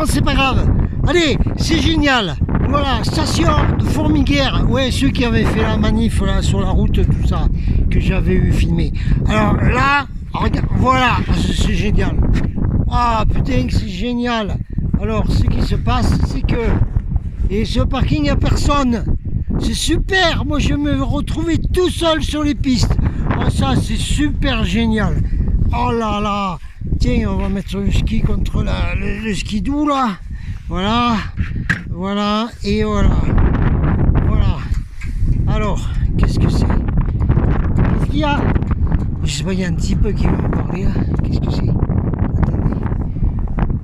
c'est pas grave. Allez, c'est génial. Voilà, station de Formiguère. Ouais, ceux qui avaient fait la manif là, sur la route, tout ça, que j'avais eu filmé. Alors là, regarde, voilà, c'est génial. Ah putain, c'est génial. Alors, ce qui se passe, c'est que... Et ce parking, il n'y a personne. C'est super. Moi, je me retrouvais tout seul sur les pistes. Oh, ça, c'est super génial. Oh là là. Tiens, on va mettre le ski contre le skidoo, là. Voilà. Voilà. Et voilà. Voilà. Alors, qu'est-ce que c'est? Qu'est-ce qu'il y a? Je sais pas, il y a un type qui va me parler, là. Qu'est-ce que c'est? Attendez.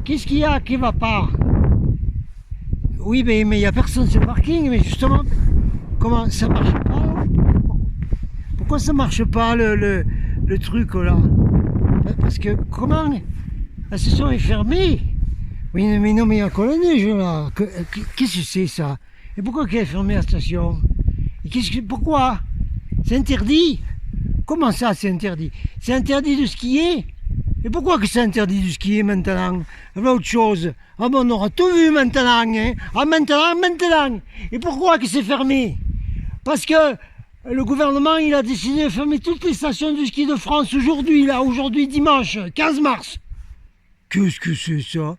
Qu'est-ce qu'il y a qui va pas? Oui, mais il n'y a personne sur le parking, mais justement, comment ça marche pas? Pourquoi ça marche pas le truc là? Parce que comment? La station est fermée. Oui, mais non, mais il y a encore la neige là. Qu'est-ce que c'est ça? Et pourquoi qu'elle est fermée la station? Et pourquoi? C'est interdit? Comment ça c'est interdit? C'est interdit de skier? Et pourquoi que c'est interdit de skier maintenant? Voilà autre chose. Ah bon, on aura tout vu maintenant, hein? Ah maintenant. Et pourquoi que c'est fermé? Parce que le gouvernement, il a décidé de fermer toutes les stations de ski de France aujourd'hui, là, aujourd'hui dimanche, 15 mars. Qu'est-ce que c'est ça?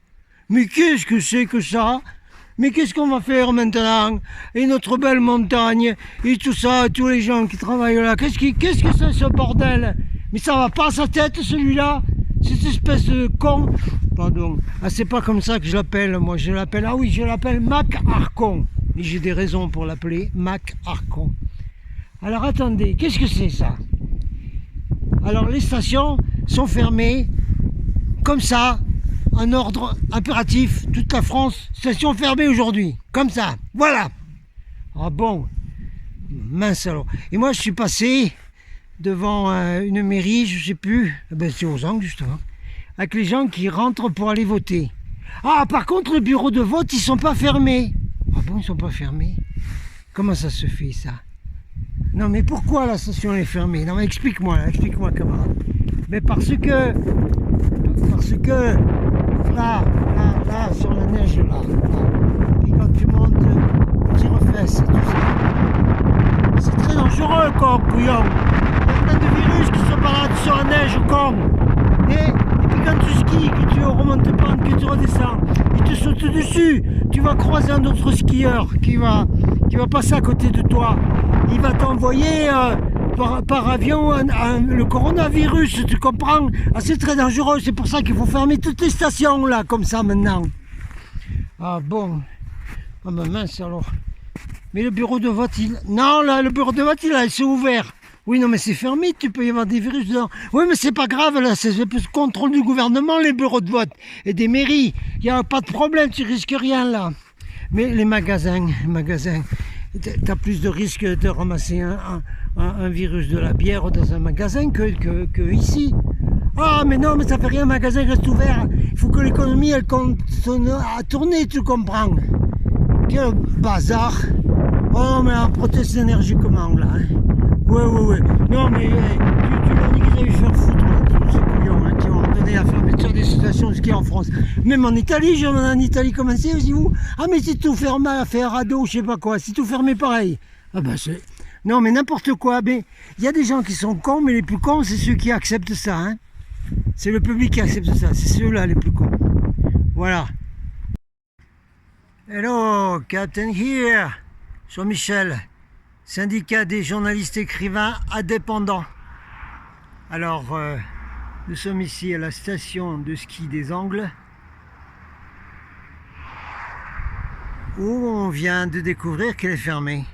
Mais qu'est-ce que c'est que ça? Mais qu'est-ce qu'on va faire maintenant? Et notre belle montagne, et tout ça, tous les gens qui travaillent là, qu'est-ce que c'est ce bordel? Mais ça va pas à sa tête celui-là? Cette espèce de con, pardon, ah, c'est pas comme ça que je l'appelle, moi je l'appelle, ah oui, je l'appelle Mac Arcon, et j'ai des raisons pour l'appeler Mac Arcon. Alors attendez, qu'est-ce que c'est ça? Alors les stations sont fermées, comme ça, en ordre impératif, toute la France, station fermée aujourd'hui, comme ça, voilà. Ah bon, mince alors, et moi je suis passé devant une mairie, je sais plus, ben c'est aux Angles justement, avec les gens qui rentrent pour aller voter. Ah, par contre, les bureaux de vote, ils sont pas fermés. Ah bon, ils sont pas fermés? Comment ça se fait ça? Non mais pourquoi la station est fermée? Non mais explique-moi camarade. Mais parce que là, sur la neige là, et quand tu montes, tu refesses et tout ça. C'est très dangereux, con, couillon. Il y a plein de virus qui se baladent sur la neige, con. Et puis quand tu skis, que tu remontes pas, que tu redescends, il te saute dessus. Tu vas croiser un autre skieur qui va passer à côté de toi. Il va t'envoyer par avion le coronavirus, tu comprends? Ah, c'est très dangereux, c'est pour ça qu'il faut fermer toutes les stations là, comme ça maintenant. Ah bon. Ah ben mince alors. Mais le bureau de vote, non là, le bureau de vote, c'est ouvert. Oui, non, mais c'est fermé, tu peux y avoir des virus dedans. Oui, mais c'est pas grave, là, c'est le contrôle du gouvernement, les bureaux de vote, et des mairies. Il n'y a pas de problème, tu risques rien, là. Mais les magasins, t'as plus de risque de ramasser un virus de la bière dans un magasin que ici. Ah, mais non, mais ça fait rien, un magasin reste ouvert. Il faut que l'économie, elle continue à tourner, tu comprends? Quel bazar. Oh non, mais on proteste énergiquement, là, hein. Ouais. Non, mais tu leur dis qu'ils allaient faire foutre, là, tous ces couillons, hein, qui ont ordonné la fermeture des stations de ski en France. Même en Italie, j'en ai en Italie, comment c'est aussi vous? Ah, mais si tout fermé à faire radeau, je sais pas quoi, si tout fermé pareil. Ah, ben c'est. Non, mais n'importe quoi. Mais il y a des gens qui sont cons, mais les plus cons, c'est ceux qui acceptent ça, hein. C'est le public qui accepte ça, c'est ceux-là les plus cons. Voilà. Hello, Captain here. Jean-Michel. Syndicat des journalistes écrivains indépendants. Alors, nous sommes ici à la station de ski des Angles, où on vient de découvrir qu'elle est fermée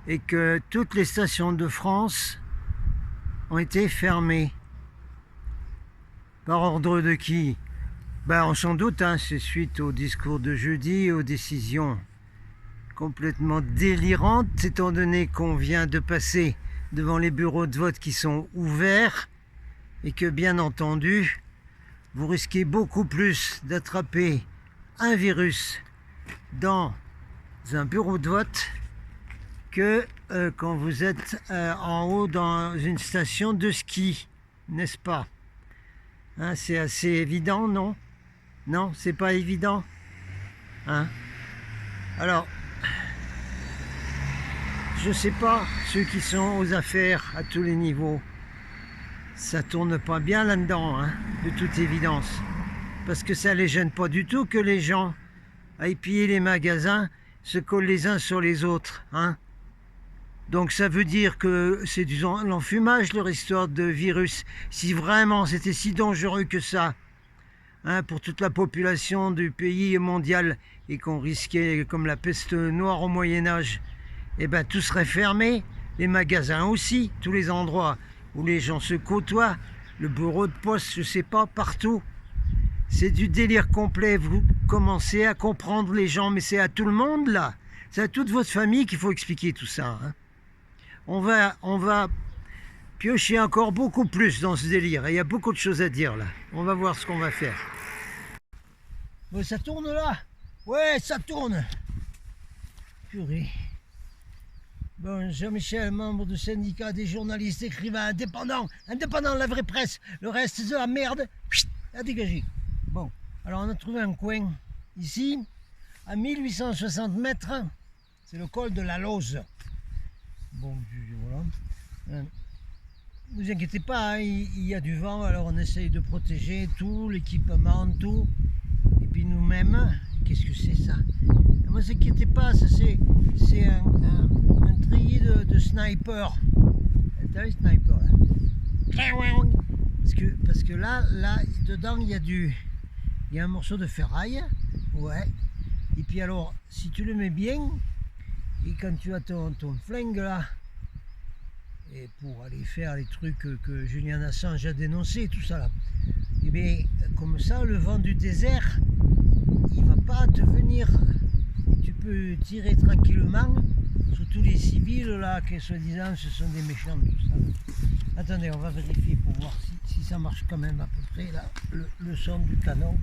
et que toutes les stations de France ont été fermées. Par ordre de qui? Ben, on s'en doute, hein, c'est suite au discours de jeudi, aux décisions complètement délirante, étant donné qu'on vient de passer devant les bureaux de vote qui sont ouverts et que bien entendu vous risquez beaucoup plus d'attraper un virus dans un bureau de vote que quand vous êtes en haut dans une station de ski, n'est-ce pas? Hein, c'est assez évident, non? Non, c'est pas évident. Hein? Alors, je sais pas, ceux qui sont aux affaires à tous les niveaux, ça tourne pas bien là-dedans, hein, de toute évidence. Parce que ça les gêne pas du tout que les gens aillent piller les magasins, se collent les uns sur les autres, hein. Donc ça veut dire que c'est du l'enfumage, leur histoire de virus. Si vraiment c'était si dangereux que ça, hein, pour toute la population du pays mondial, et qu'on risquait, comme la peste noire au Moyen-Âge, eh ben tout serait fermé, les magasins aussi, tous les endroits où les gens se côtoient, le bureau de poste, je sais pas, partout. C'est du délire complet, vous commencez à comprendre les gens, mais c'est à tout le monde là. C'est à toute votre famille qu'il faut expliquer tout ça, hein. On va piocher encore beaucoup plus dans ce délire. Et il y a beaucoup de choses à dire là. On va voir ce qu'on va faire. Bon, ça tourne là? Ouais, ça tourne. Purée. Bon, Jean-Michel, membre du syndicat des journalistes, écrivains indépendants. Indépendants de la vraie presse. Le reste de la merde, à dégager. Bon, alors on a trouvé un coin ici, à 1860 mètres. C'est le col de la Lose. Bon, voilà. Ne vous inquiétez pas, hein, il y a du vent, alors on essaye de protéger tout, l'équipement, tout. Et puis nous-mêmes, qu'est-ce que c'est ça? Ne vous inquiétez pas, ça c'est un treillis de sniper. T'as vu, sniper là? Parce que là, dedans, il y a un morceau de ferraille. Ouais. Et puis alors, si tu le mets bien, et quand tu as ton flingue là, et pour aller faire les trucs que Julian Assange a dénoncé, tout ça là, et bien comme ça, le vent du désert, il va pas te venir. Tu peux tirer tranquillement sur tous les civils là, qui soi-disant ce sont des méchants, tout ça. Attendez, on va vérifier pour voir si ça marche quand même à peu près là, le son du canon.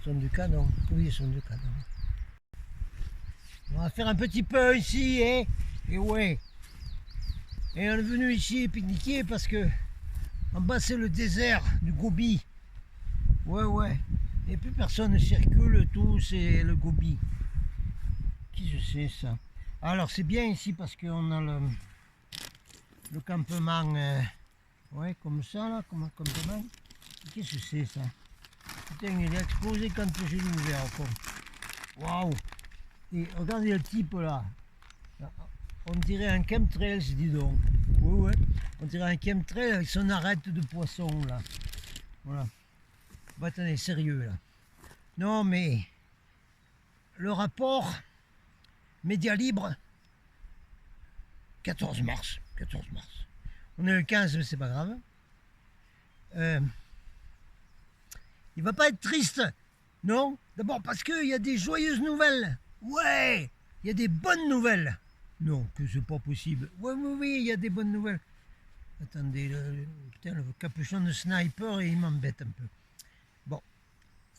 Son du canon, oui, le son du canon. On va faire un petit peu ici, hein? Et ouais. Et on est venu ici pique-niquer parce que en bas c'est le désert du Gobi. Ouais. Et plus personne ne circule, tout c'est le Gobi. Qui je sais ça? Alors c'est bien ici parce qu'on a le campement, ouais, comme ça là, comme un campement. Qu'est-ce que c'est ça? Putain, il a explosé quand j'ai ouvert encore. Waouh! Et regardez le type là. On dirait un chemtrail, dis donc. Ouais. On dirait un chemtrail avec son arête de poisson là. Voilà. Bon, attendez, sérieux là. Non mais le rapport Média Libre 14 mars. On est le 15, mais c'est pas grave. Il va pas être triste. Non, d'abord parce qu'il y a des joyeuses nouvelles. Ouais, il y a des bonnes nouvelles. Non, que c'est pas possible. Oui, il y a des bonnes nouvelles. Attendez, putain, le capuchon de sniper, il m'embête un peu. Bon,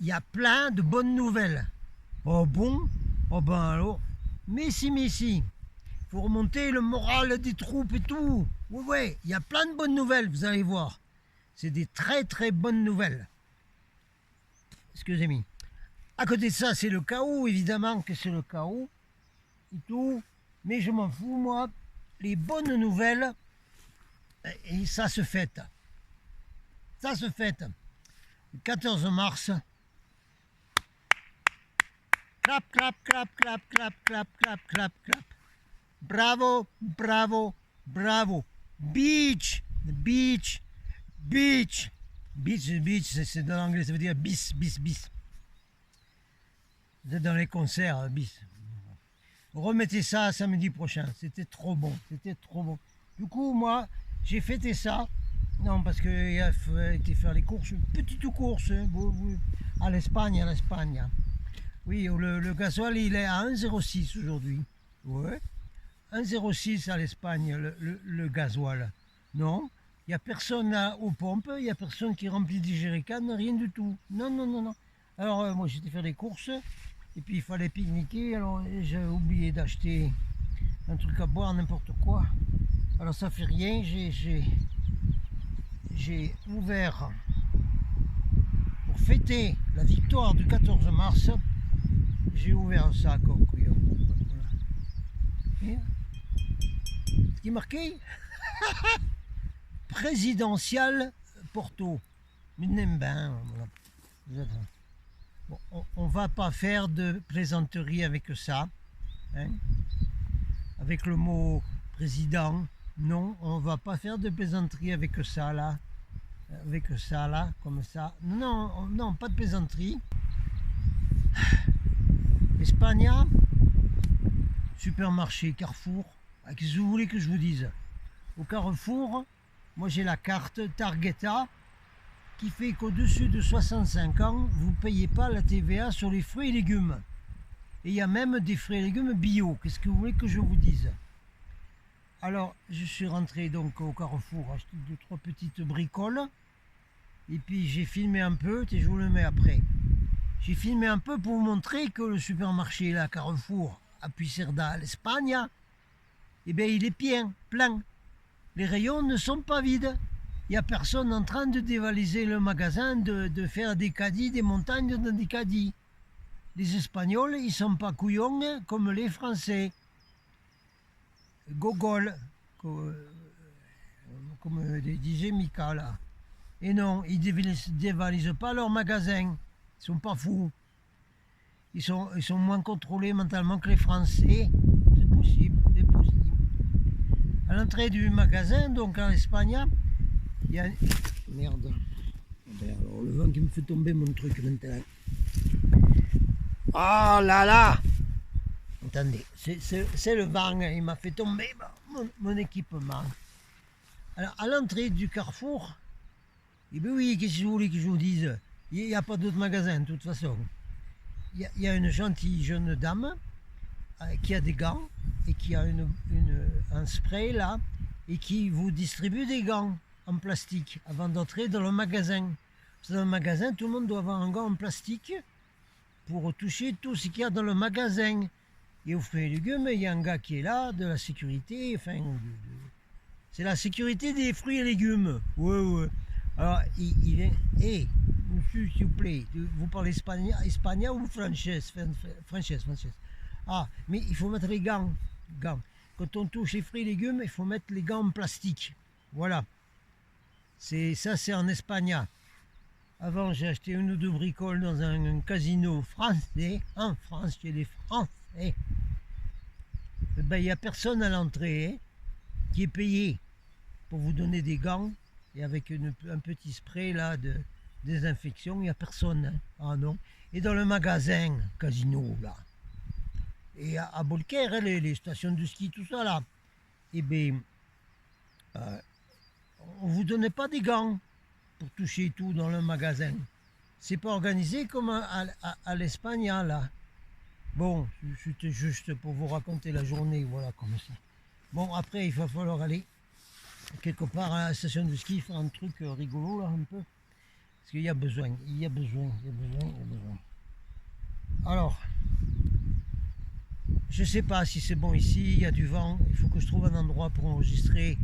il y a plein de bonnes nouvelles. Oh bon? Oh ben alors, mais si. Il faut remonter le moral des troupes et tout. Ouais, il y a plein de bonnes nouvelles, vous allez voir. C'est des très très bonnes nouvelles. Excusez-moi. À côté de ça, c'est le chaos, évidemment que c'est le chaos et tout, mais je m'en fous, moi. Les bonnes nouvelles, et ça se fête. Ça se fête. Le 14 mars, clap. Bravo. Beach, c'est dans l'anglais, ça veut dire bis. Vous êtes dans les concerts, bis. Remettez ça samedi prochain, c'était trop bon. Du coup, moi, j'ai fêté ça. Non, parce qu'il a été faire les courses, une petite course, hein, à l'Espagne. Oui, le gasoil, il est à 1,06 aujourd'hui. Ouais, 1,06 à l'Espagne, le gasoil. Non, il n'y a personne là aux pompes, il n'y a personne qui remplit des jerrycans, rien du tout. Non. Alors, moi, j'étais faire des courses. Et puis il fallait pique-niquer, alors j'ai oublié d'acheter un truc à boire, n'importe quoi. Alors ça fait rien, j'ai ouvert pour fêter la victoire du 14 mars, j'ai ouvert ça comme couillon. Voilà. Ce qui est marqué présidentiel Porto. Voilà. Bon, on va pas faire de plaisanterie avec ça, hein, avec le mot président. Non, on va pas faire de plaisanterie avec ça là, comme ça. Non, non, pas de plaisanterie. Espagne, supermarché, Carrefour. Qu'est-ce que vous voulez que je vous dise? Au Carrefour, moi j'ai la carte Targeta qui fait qu'au-dessus de 65 ans, vous ne payez pas la TVA sur les fruits et légumes. Et il y a même des fruits et légumes bio. Qu'est-ce que vous voulez que je vous dise? Alors, je suis rentré donc au Carrefour, acheter 2-3 petites bricoles. Et puis j'ai filmé un peu, et je vous le mets après. J'ai filmé un peu pour vous montrer que le supermarché, là, Carrefour, à Puigcerdà, l'Espagne, eh bien, il est plein. Les rayons ne sont pas vides. Il n'y a personne en train de dévaliser le magasin, de faire des caddies, des montagnes dans des caddies. Les Espagnols, ils ne sont pas couillons comme les Français. Gogol, comme disait Mika là. Et non, ils ne dévalisent pas leur magasin. Ils ne sont pas fous. Ils sont moins contrôlés mentalement que les Français. C'est possible, c'est possible. À l'entrée du magasin, donc en Espagne, il y a... Merde. Alors, le vent qui me fait tomber mon truc maintenant. Oh là là! Attendez, c'est le vent, il m'a fait tomber mon équipement. Alors, à l'entrée du Carrefour, eh bien oui, qu'est-ce que vous voulez que je vous dise? Il n'y a pas d'autre magasin, de toute façon. Il y a une gentille jeune dame qui a des gants et qui a un spray là et qui vous distribue des gants en plastique avant d'entrer dans le magasin. Dans le magasin, tout le monde doit avoir un gant en plastique pour toucher tout ce qu'il y a dans le magasin. Et aux fruits et légumes, il y a un gars qui est là, de la sécurité, enfin, c'est la sécurité des fruits et légumes. Ouais. Alors, il vient, monsieur, s'il vous plaît, vous parlez espagnol ou français? Français. Ah, mais il faut mettre les gants. Quand on touche les fruits et légumes, il faut mettre les gants en plastique. Voilà. Ça, c'est en Espagne. Avant, j'ai acheté une ou deux bricoles dans un casino français. En France, chez les Français. Ben, il n'y a personne à l'entrée qui est payé pour vous donner des gants. Et avec un petit spray là de désinfection, il n'y a personne. Hein. Ah non. Et dans le magasin, casino là. Et à Bolquer, les stations de ski, tout ça là. Eh bien, on ne vous donnait pas des gants pour toucher tout dans le magasin. C'est pas organisé comme à l'Espagne là. Bon, c'était juste pour vous raconter la journée, voilà, comme ça. Bon, après, il va falloir aller quelque part à la station de ski, faire un truc rigolo, là, un peu. Parce qu'il y a besoin. Alors, je sais pas si c'est bon ici, il y a du vent. Il faut que je trouve un endroit pour enregistrer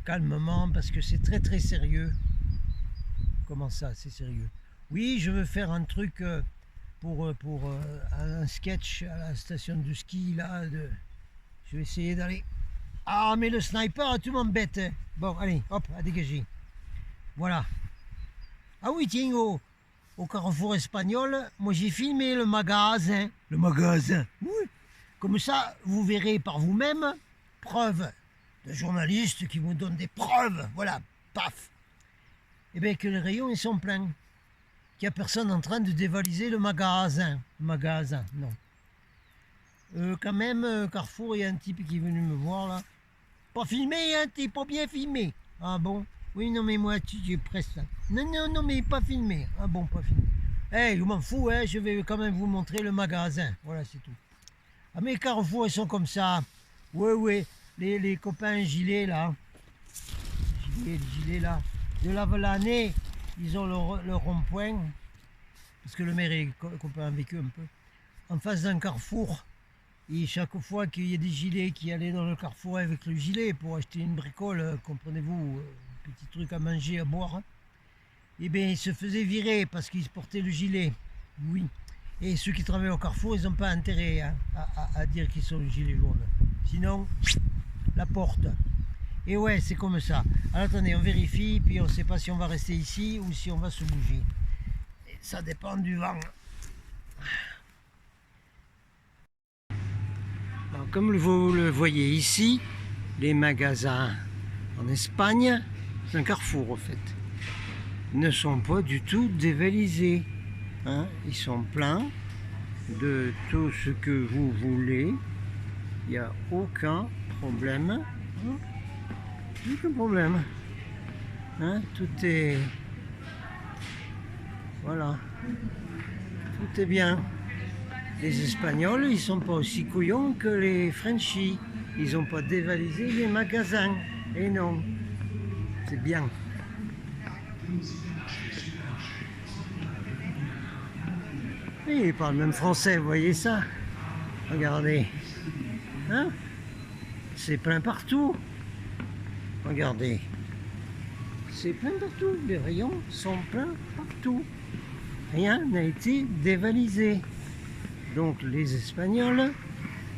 calmement, parce que c'est très très sérieux. Comment ça, c'est sérieux? Oui, je veux faire un truc... pour un sketch à la station de ski là, je vais essayer d'aller. Ah mais le sniper tout m'embête. Hein. Bon allez, hop, à dégager. Voilà. Ah oui tiens, au Carrefour espagnol, moi j'ai filmé le magasin. Le magasin. Oui. Comme ça, vous verrez par vous-même, preuve de journalistes qui vous donnent des preuves. Voilà, paf. Et bien que les rayons ils sont pleins. Qu'il n'y a personne en train de dévaliser le magasin. Non. Quand même, Carrefour, il y a un type qui est venu me voir là. Pas filmé, hein, t'es pas bien filmé. Ah bon? Oui, non, mais moi, tu presse ça. Non, mais pas filmé. Ah bon, pas filmé. Je m'en fous, hein, je vais quand même vous montrer le magasin. Voilà, c'est tout. Ah, mais Carrefour, ils sont comme ça. Ouais, les copains gilets là. Les gilets là. De l'année. Ils ont le rond-point, parce que le maire est copain avec eux un peu, en face d'un carrefour. Et chaque fois qu'il y a des gilets qui allaient dans le carrefour avec le gilet pour acheter une bricole, comprenez-vous, un petit truc à manger, à boire, eh bien, ils se faisaient virer parce qu'ils portaient le gilet. Oui. Et ceux qui travaillent au Carrefour, ils n'ont pas intérêt à dire qu'ils sont le gilet jaune. Sinon, la porte. Et ouais, c'est comme ça. Alors attendez, on vérifie, puis on ne sait pas si on va rester ici ou si on va se bouger. Et ça dépend du vent. Alors, comme vous le voyez ici, les magasins en Espagne, c'est un carrefour en fait, ne sont pas du tout dévalisés. Hein, ils sont pleins de tout ce que vous voulez. Il n'y a aucun problème. Hein, aucun problème. Hein, tout est... Voilà. Tout est bien. Les Espagnols, ils sont pas aussi couillons que les Frenchies. Ils n'ont pas dévalisé les magasins. Et non. C'est bien. Et ils parlent même français, vous voyez ça? Regardez. Hein? C'est plein partout. Regardez. C'est plein partout. Les rayons sont pleins partout. Rien n'a été dévalisé. Donc les Espagnols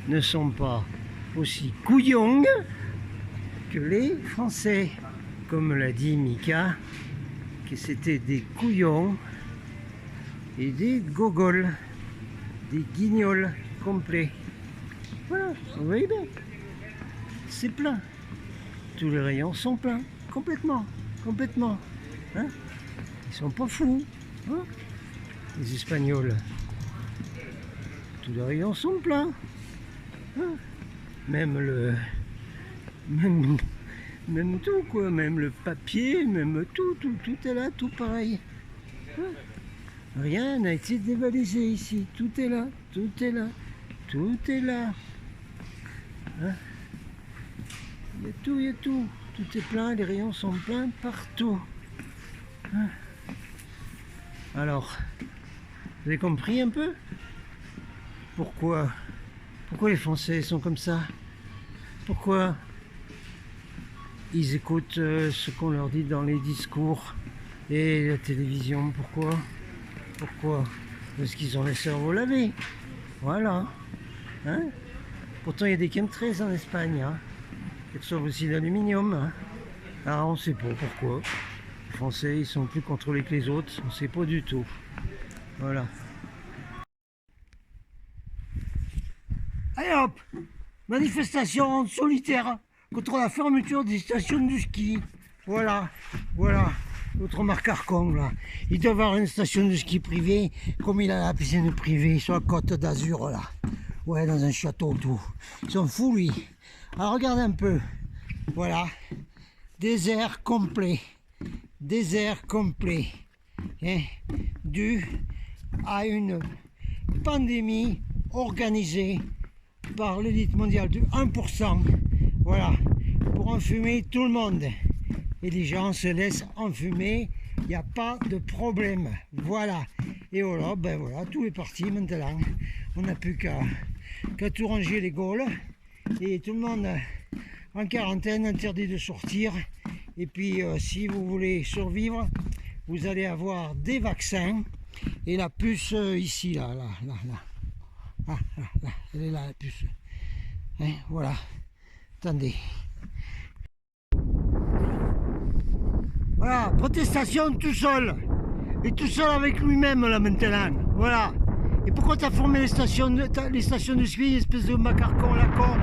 ne sont pas aussi couillons que les Français. Comme l'a dit Mika, que c'était des couillons et des gogoles, des guignols complets. Voilà, vous voyez bien, c'est plein. Tous les rayons sont pleins, complètement, complètement. Hein, ils sont pas fous, hein, les Espagnols. Tous les rayons sont pleins. Hein, même le... Même tout quoi, même le papier, même tout est là, tout pareil. Hein, rien n'a été dévalisé ici, tout est là, tout est là, tout est là. Hein, il y a tout, tout est plein, les rayons sont pleins partout. Hein, alors, vous avez compris un peu pourquoi les Français sont comme ça? Pourquoi ils écoutent ce qu'on leur dit dans les discours et la télévision? Pourquoi? Parce qu'ils ont les cerveaux lavés. Voilà. Hein, pourtant, il y a des chemtrails en Espagne. Hein, ils reçoivent aussi d'aluminium. Hein. Alors, on ne sait pas pourquoi. Les Français, ils sont plus contrôlés que les autres. On ne sait pas du tout. Voilà. Allez hop, manifestation solitaire contre la fermeture des stations de ski. Voilà, voilà, notre Marc Arcon là. Il doit avoir une station de ski privée, comme il a la piscine privée sur la côte d'Azur là. Ouais, dans un château tout. Ils sont fous lui. Alors regardez un peu. Voilà, désert complet. Désert complet. Hein, dû à une pandémie organisée par l'élite mondiale de 1%, voilà, pour enfumer tout le monde. Et les gens se laissent enfumer, il n'y a pas de problème. Voilà. Et voilà, ben voilà, tout est parti maintenant. On n'a plus qu'à tout ranger les gaules. Et tout le monde en quarantaine, interdit de sortir. Et puis si vous voulez survivre, vous allez avoir des vaccins. Et la puce ici, là. Ah, là, elle est là la puce. Hein, voilà. Attendez. Voilà, protestation tout seul. Et tout seul avec lui-même là maintenant. Voilà. Et pourquoi tu as formé les stations de ski, espèce de macarcon la con?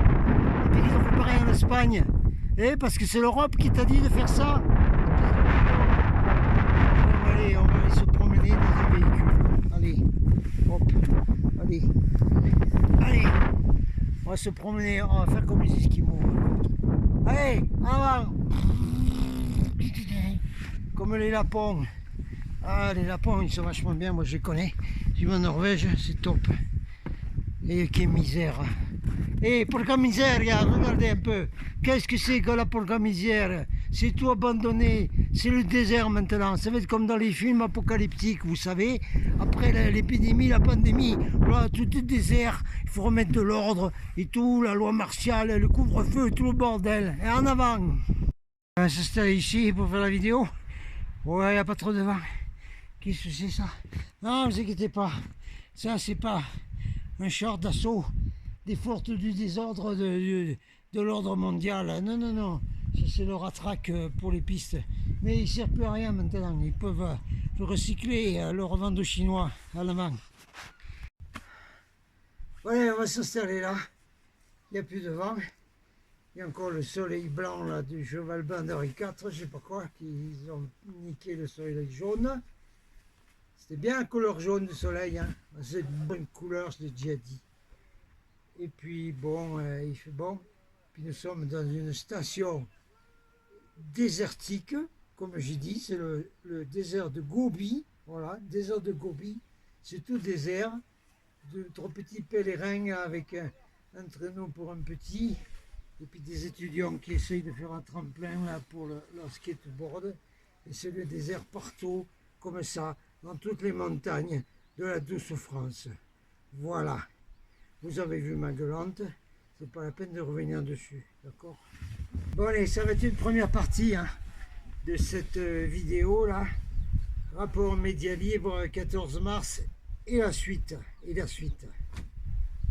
Ils ont fait pareil en Espagne. Eh, parce que c'est l'Europe qui t'a dit de faire ça. Allez, on va aller se promener dans un véhicule. Allez, hop, allez. Allez, on va se promener, on va faire comme les Esquimaux. Allez, en avant. Comme les lapons. Ah, les lapons, ils sont vachement bien, moi je les connais. Je vais en Norvège, c'est top. Et quelle misère. Et polka miseria, regardez un peu. Qu'est-ce que c'est que la polka misère? C'est tout abandonné. C'est le désert maintenant. Ça va être comme dans les films apocalyptiques, vous savez. Après l'épidémie, la pandémie, voilà, tout est désert. Il faut remettre de l'ordre et tout, la loi martiale, le couvre-feu, tout le bordel. Et en avant. On va s'installer ici pour faire la vidéo. Ouais, il n'y a pas trop de vent. Qu'est-ce que c'est ça? Non, ne vous inquiétez pas. Ça, c'est pas un char d'assaut des forces du désordre de l'ordre mondial. Non, non, non. Ça, c'est le ratraque pour les pistes. Mais il ne sert plus à rien maintenant. Ils peuvent le recycler et le revendre aux Chinois, allemands. Voilà, on va s'installer là. Il n'y a plus de vent. Il y a encore le soleil blanc là, du cheval blanc d'Henri IV, je sais pas quoi, qu'ils ont niqué le soleil jaune. C'était bien la couleur jaune du soleil, hein. C'est une bonne couleur, je l'ai déjà dit. Et puis bon, il fait bon. Puis nous sommes dans une station désertique, comme j'ai dit, c'est le désert de Gobi. Voilà, désert de Gobi. C'est tout désert. De trois petits pèlerins avec un traîneau pour un petit. Et puis des étudiants qui essayent de faire un tremplin là pour leur skateboard. Et c'est le désert partout, comme ça, dans toutes les montagnes de la douce France. Voilà. Vous avez vu ma gueulante, c'est pas la peine de revenir dessus, d'accord? Bon allez, ça va être une première partie hein, de cette vidéo là. Rapport Média Libre 14 mars et la suite.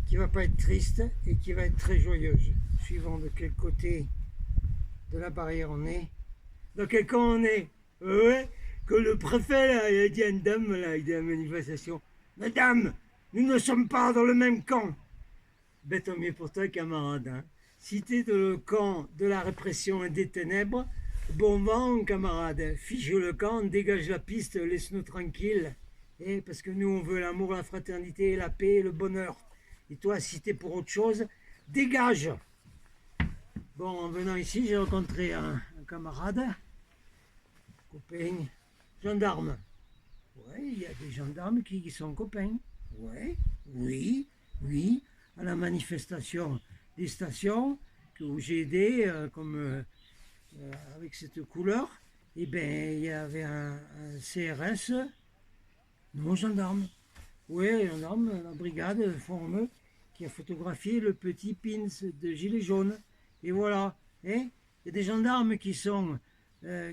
Qui va pas être triste et qui va être très joyeuse, suivant de quel côté de la barrière on est. Dans quel camp on est? Ouais, que le préfet là, il a dit à une dame là, il dit à la manifestation, Madame, nous ne sommes pas dans le même camp. Ben tant mieux pour toi camarade. Hein. Si t'es dans le camp de la répression et des ténèbres, bon vent camarade, fiche le camp, dégage la piste, laisse-nous tranquilles. Et parce que nous on veut l'amour, la fraternité, la paix et le bonheur. Et toi, si t'es pour autre chose, dégage. Bon, en venant ici, j'ai rencontré un camarade, copain, gendarme. Ouais, il y a des gendarmes qui sont copains. Ouais, oui, à la manifestation des stations que j'ai aidé, avec cette couleur, et bien, il y avait un CRS, non gendarme. Oui, gendarme, la brigade Formeux, qui a photographié le petit pins de gilet jaune. Et voilà. Hein, il y a des gendarmes qui sont,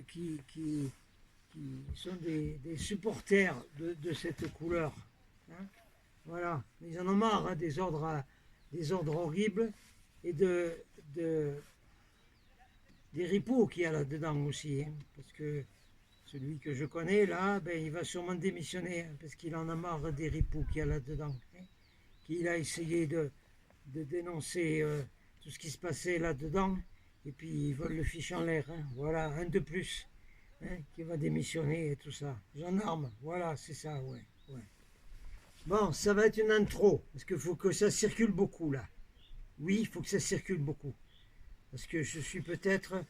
qui sont des supporters de cette couleur. Hein. Voilà. Ils en ont marre hein, des ordres horribles et des ripoux qu'il y a là-dedans aussi. Hein, parce que celui que je connais là, ben, il va sûrement démissionner hein, parce qu'il en a marre des ripoux qu'il y a là-dedans. Hein, qu'il a essayé de dénoncer tout ce qui se passait là-dedans et puis ils veulent le fiche en l'air. Hein, voilà, un de plus hein, qui va démissionner et tout ça. Gendarme, voilà, c'est ça, ouais. Bon, ça va être une intro parce qu'il faut que ça circule beaucoup là. Oui, il faut que ça circule beaucoup parce que je suis peut-être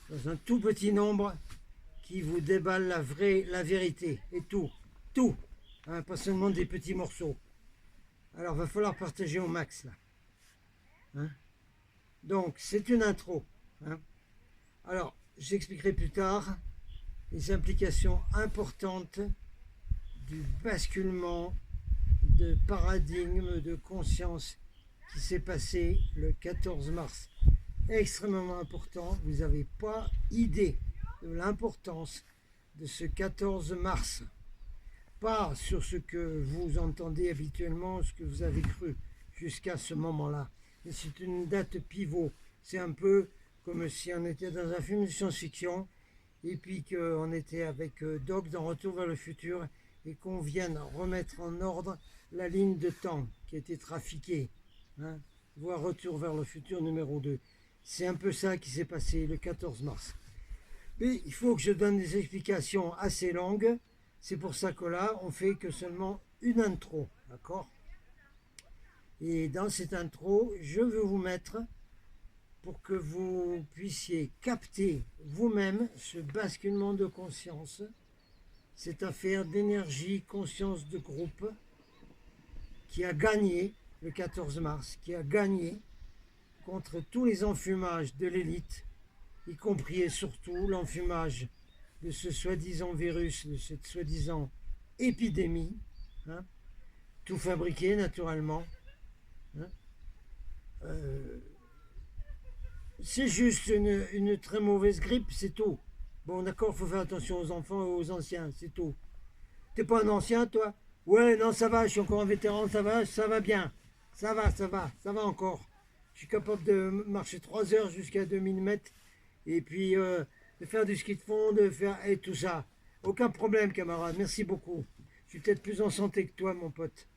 dans un tout petit nombre qui vous déballe la vérité, et tout, hein, pas seulement des petits morceaux. Alors, va falloir partager au max, là. Hein. Donc, c'est une intro. Hein. Alors, j'expliquerai plus tard les implications importantes du basculement de paradigme de conscience qui s'est passé le 14 mars. Extrêmement important, vous n'avez pas idée de l'importance de ce 14 mars. Pas sur ce que vous entendez habituellement, ce que vous avez cru jusqu'à ce moment-là. Mais c'est une date pivot. C'est un peu comme si on était dans un film de science-fiction et puis qu'on était avec Doc dans Retour vers le futur et qu'on vienne remettre en ordre la ligne de temps qui a été trafiquée. Hein, voire Retour vers le futur numéro 2. C'est un peu ça qui s'est passé le 14 mars. Mais il faut que je donne des explications assez longues. C'est pour ça que là, on fait que seulement une intro. D'accord? Et dans cette intro, je veux vous mettre, pour que vous puissiez capter vous-même ce basculement de conscience, cette affaire d'énergie, conscience de groupe, qui a gagné le 14 mars, qui a gagné contre tous les enfumages de l'élite, y compris et surtout l'enfumage de ce soi-disant virus, de cette soi-disant épidémie, hein, tout fabriqué naturellement. Hein. C'est juste une très mauvaise grippe, c'est tout. Bon, d'accord, faut faire attention aux enfants et aux anciens, c'est tout. T'es pas un ancien, toi? Ouais, non, ça va, je suis encore un vétéran, ça va bien. Ça va encore. Je suis capable de marcher 3 heures jusqu'à 2000 mètres et puis de faire du ski de fond, de faire et tout ça. Aucun problème, camarade, merci beaucoup. Je suis peut-être plus en santé que toi, mon pote.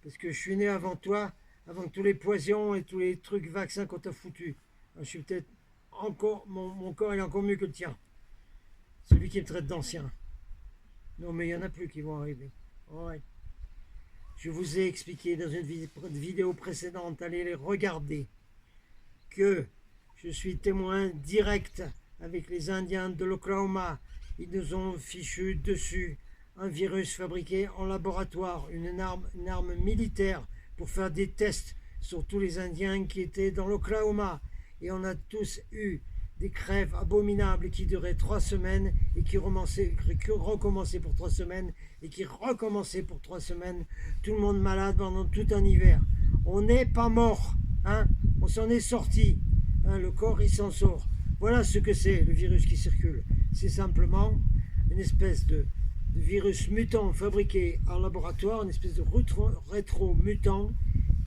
Parce que je suis né avant toi, avant tous les poisons et tous les trucs vaccins qu'on t'a foutus. Je suis peut-être encore, mon corps est encore mieux que le tien. Celui qui me traite d'ancien. Non, mais il n'y en a plus qui vont arriver. Ouais. Je vous ai expliqué dans une vidéo précédente, allez les regarder, que je suis témoin direct avec les Indiens de l'Oklahoma. Ils nous ont fichu dessus un virus fabriqué en laboratoire, une arme militaire pour faire des tests sur tous les Indiens qui étaient dans l'Oklahoma. Et on a tous eu des crèves abominables qui duraient 3 semaines et qui recommençaient pour 3 semaines et qui recommençaient pour 3 semaines. Tout le monde malade pendant tout un hiver. On n'est pas mort, hein? On s'en est sorti. Hein? Le corps, il s'en sort. Voilà ce que c'est le virus qui circule. C'est simplement une espèce de virus mutant fabriqué en laboratoire, une espèce de rétro-mutant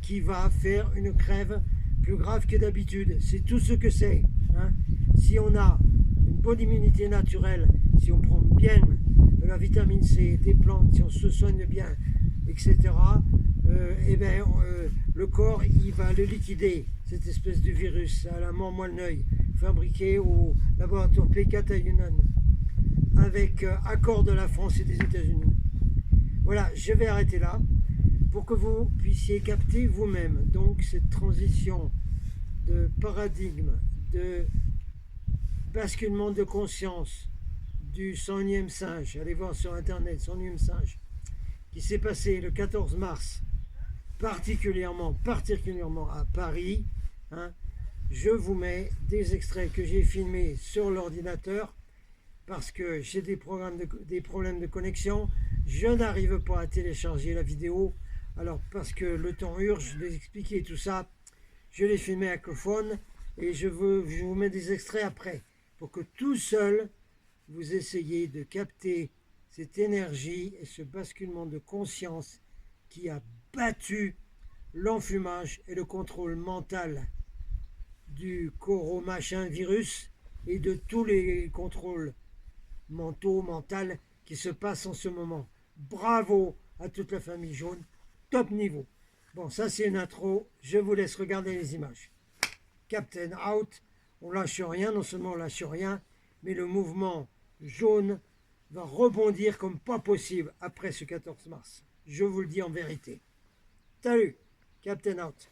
qui va faire une crève plus grave que d'habitude. C'est tout ce que c'est. Hein? Si on a une bonne immunité naturelle, si on prend bien de la vitamine C, des plantes, si on se soigne bien, etc., le corps, il va le liquider, cette espèce de virus à la mort moelle-neuil, fabriqué au laboratoire P4 à Yunnan, avec accord de la France et des États-Unis. Voilà, je vais arrêter là pour que vous puissiez capter vous-même donc cette transition de paradigme, de basculement de conscience du 100e singe. Allez voir sur internet 100e singe qui s'est passé le 14 mars, particulièrement à Paris. Hein. Je vous mets des extraits que j'ai filmés sur l'ordinateur parce que j'ai des problèmes de connexion. Je n'arrive pas à télécharger la vidéo. Alors, parce que le temps urge de expliquer tout ça, je l'ai filmé avec le phone et je vous mets des extraits après pour que tout seul, vous essayez de capter cette énergie et ce basculement de conscience qui a battu l'enfumage et le contrôle mental du machin virus et de tous les contrôles mentaux, qui se passent en ce moment. Bravo à toute la famille jaune, top niveau. Bon, ça c'est une intro, je vous laisse regarder les images. Captain out, on lâche rien, non seulement on lâche rien, mais le mouvement jaune va rebondir comme pas possible après ce 14 mars. Je vous le dis en vérité. Salut, Captain out.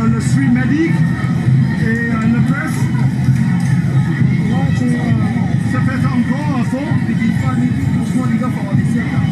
Le Street Medic et le press. Ça fait encore un fond. Et puis, franchement, les gars, il faut avoir des siècles.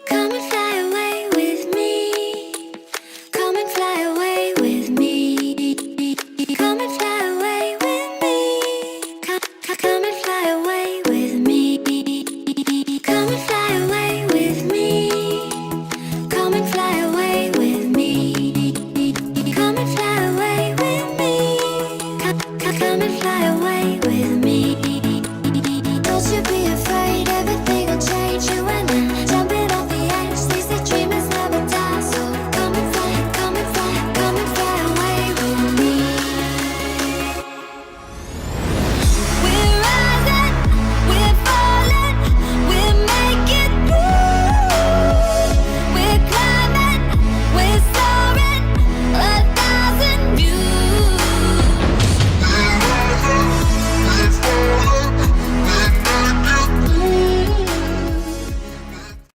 Come and fly away with me. Come and fly away with me. Come and fly away with me. Come and fly away with me. Come and fly away with me. Come and fly away with me. Come and fly away with me. Come and fly away with me.